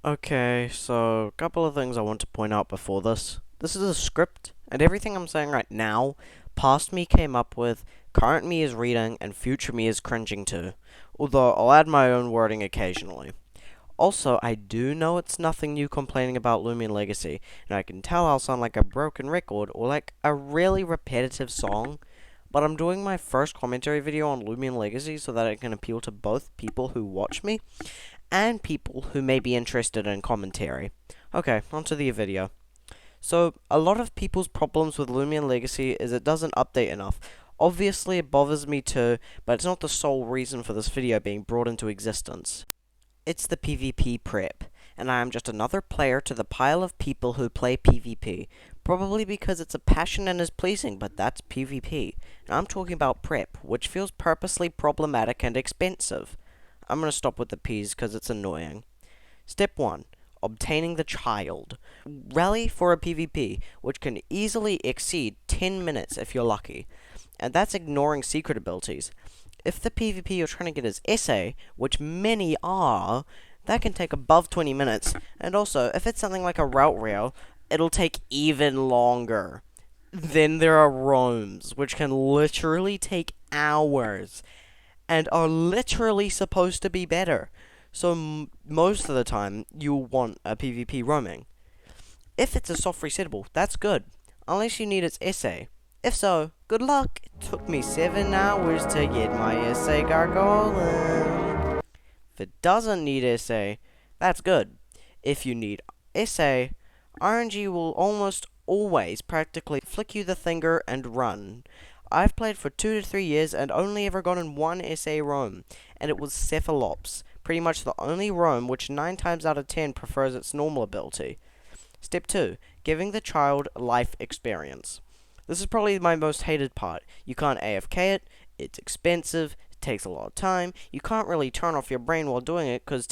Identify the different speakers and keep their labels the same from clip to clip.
Speaker 1: Okay, so a couple of things I want to point out before this. This is a script, and everything I'm saying right now, past me came up with, current me is reading, and future me is cringing to. Although I'll add my own wording occasionally. Also, I do know it's nothing new complaining about Lumion Legacy, and I can tell I'll sound like a broken record or like a really repetitive song, but I'm doing my first commentary video on Lumion Legacy so that it can appeal to both people who watch me and people who may be interested in commentary. Okay, onto the video. So, a lot of people's problems with Lumion Legacy is it doesn't update enough. Obviously, it bothers me too, but it's not the sole reason for this video being brought into existence. It's the PvP prep, and I am just another player to the pile of people who play PvP. Probably because it's a passion and is pleasing, but that's PvP. And I'm talking about prep, which feels purposely problematic and expensive. I'm going to stop with the P's because it's annoying. Step 1. Obtaining the child. Rally for a PvP, which can easily exceed 10 minutes if you're lucky. And that's ignoring secret abilities. If the PvP you're trying to get is essay, which many are, that can take above 20 minutes. And also, if it's something like a route rail, it'll take even longer. Then there are roams, which can literally take hours and are literally supposed to be better. So most of the time, you'll want a PvP roaming. If it's a soft resettable, that's good, unless you need its essay. If so, good luck. It took me 7 hours to get my essay gargoyle. If it doesn't need essay, that's good. If you need essay, RNG will almost always practically flick you the finger and run. I've played for 2 to 3 years and only ever gotten one SA roam, and it was Cephalops, pretty much the only roam which 9 times out of 10 prefers its normal ability. Step 2. Giving the child life experience. This is probably my most hated part. You can't AFK it, it's expensive, it takes a lot of time, you can't really turn off your brain while doing it because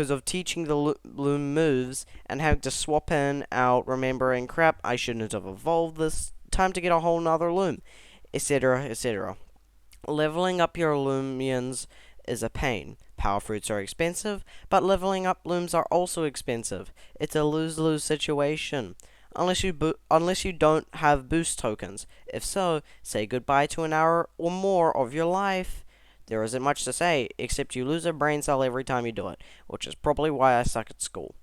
Speaker 1: of teaching the loom moves and having to swap in, out, remembering crap, I shouldn't have evolved this, time to get a whole nother loom, etc., etc. Leveling up your Loomians is a pain. Power fruits are expensive, but leveling up looms are also expensive. It's a lose-lose situation. Unless you don't have boost tokens. If so, say goodbye to an hour or more of your life. There isn't much to say, except you lose a brain cell every time you do it, which is probably why I suck at school.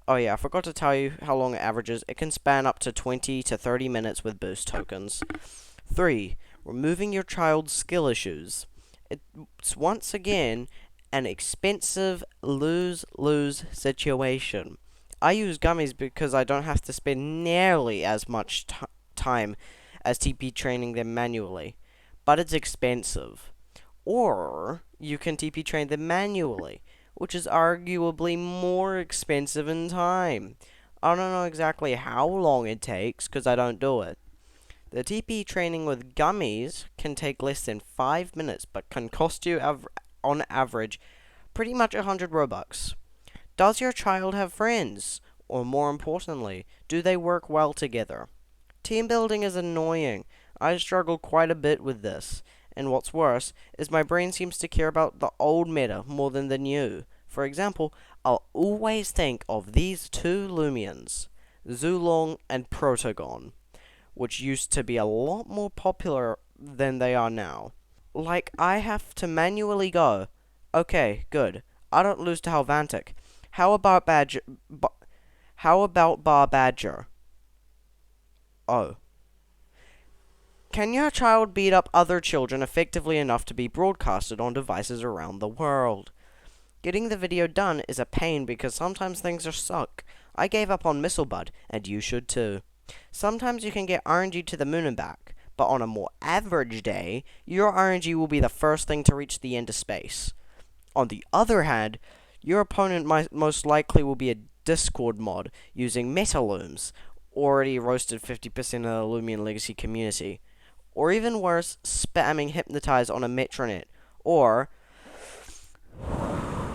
Speaker 1: Oh yeah, I forgot to tell you how long it averages. It can span up to 20 to 30 minutes with boost tokens. 3. Removing your child's skill issues. It's once again an expensive lose-lose situation. I use gummies because I don't have to spend nearly as much time as TP training them manually, but it's expensive. Or you can TP train them manually, which is arguably more expensive in time. I don't know exactly how long it takes because I don't do it. The TP training with gummies can take less than 5 minutes, but can cost you, on average, pretty much 100 Robux. Does your child have friends? Or more importantly, do they work well together? Team building is annoying. I struggle quite a bit with this. And what's worse, is my brain seems to care about the old meta more than the new. For example, I'll always think of these two Lumians, Zulong and Protagon, which used to be a lot more popular than they are now. Like, I have to manually go, okay, good, I don't lose to Helvantic. How about Bar Badger? Oh. Can your child beat up other children effectively enough to be broadcasted on devices around the world? Getting the video done is a pain because sometimes things are suck. I gave up on Mistlebud, and you should too. Sometimes you can get RNG to the moon and back, but on a more average day, your RNG will be the first thing to reach the end of space. On the other hand, your opponent most likely will be a Discord mod using Metalooms, already roasted 50% of the Lumion Legacy community. Or even worse, spamming Hypnotize on a Metronet. Or, I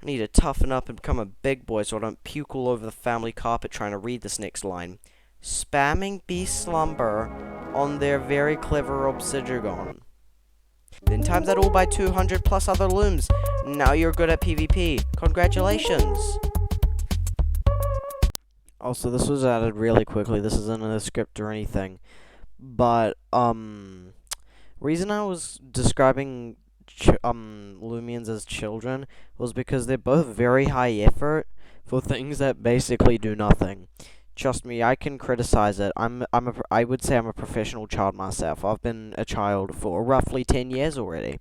Speaker 1: need to toughen up and become a big boy so I don't puke all over the family carpet trying to read this next line. Spamming Beast Slumber on their very clever Obsidian. Then times that all by 200 plus other looms. Now you're good at PvP. Congratulations! Also, this was added really quickly. This isn't in a script or anything. But, reason I was describing Lumians as children was because they're both very high effort for things that basically do nothing. Trust me, I can criticize it. I would say I'm a professional child myself. I've been a child for roughly 10 years already.